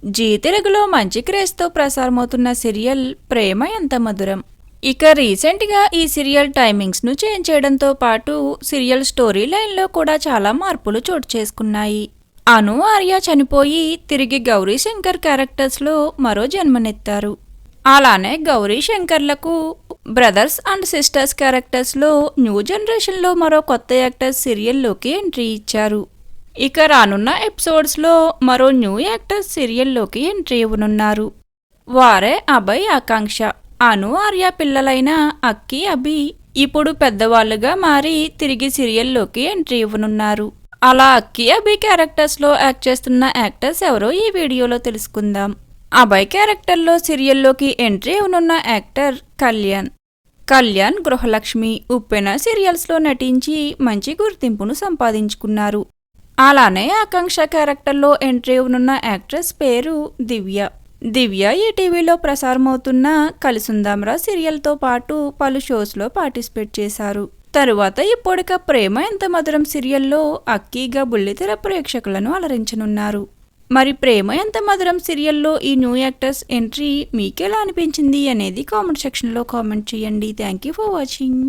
G తెలుగులో మంచి క్రేజ్తో ప్రసారమవుతున్న serial ప్రేమ ఎంత మధురం. ఇక రీసెంట్గా ఈ సీరియల్ టైమింగ్స్ను చేంజ్ చేయడంతో పాటు సీరియల్ స్టోరీ లైన్లో కూడా చాలా మార్పులు చోటు చేసుకున్నాయి. అను ఆర్య చనిపోయి తిరిగి గౌరీ శంకర్ క్యారెక్టర్స్లో మరో జన్మనెత్తారు. అలానే గౌరీ శంకర్లకు బ్రదర్స్ అండ్ సిస్టర్స్ క్యారెక్టర్స్లో న్యూ జనరేషన్లో మరో కొత్త యాక్టర్స్ సీరియల్లోకి ఎంట్రీ ఇచ్చారు. ఇక రానున్న ఎపిసోడ్స్లో మరో న్యూ యాక్టర్స్ సీరియల్లోకి ఎంట్రీ ఇవ్వనున్నారు. వారే అభయ్, ఆకాంక్ష. అను ఆర్య పిల్లలైన అక్కి, అభి ఇప్పుడు పెద్దవాళ్లుగా మారి తిరిగి సీరియల్లోకి ఎంట్రీ ఇవ్వనున్నారు. అలా అక్కి, అభి క్యారెక్టర్స్లో యాక్ట్ చేస్తున్న యాక్టర్స్ ఎవరో ఈ వీడియోలో తెలుసుకుందాం. అభయ్ క్యారెక్టర్లో సీరియల్లోకి ఎంట్రీ ఇవ్వనున్న యాక్టర్ కళ్యాణ్. కళ్యాణ్ గృహలక్ష్మి, ఉప్పెన సీరియల్స్లో నటించి మంచి గుర్తింపును సంపాదించుకున్నారు. అలానే ఆకాంక్ష క్యారెక్టర్లో ఎంట్రీ ఇవ్వనున్న యాక్ట్రెస్ పేరు దివ్య. దివ్య ఈ టీవీలో ప్రసారమవుతున్న కలిసుందాంరా సీరియల్తో పాటు పలు షోస్లో పార్టిసిపేట్ చేశారు. తరువాత ఇప్పటిక ప్రేమ ఎంత మధురం సీరియల్లో అక్కీగా బుల్లితెర ప్రేక్షకులను అలరించనున్నారు. మరి ప్రేమ ఎంత మధురం సీరియల్లో ఈ న్యూ యాక్టర్స్ ఎంట్రీ మీకెలా అనిపించింది అనేది కామెంట్ సెక్షన్లో కామెంట్ చేయండి. Thank you for watching.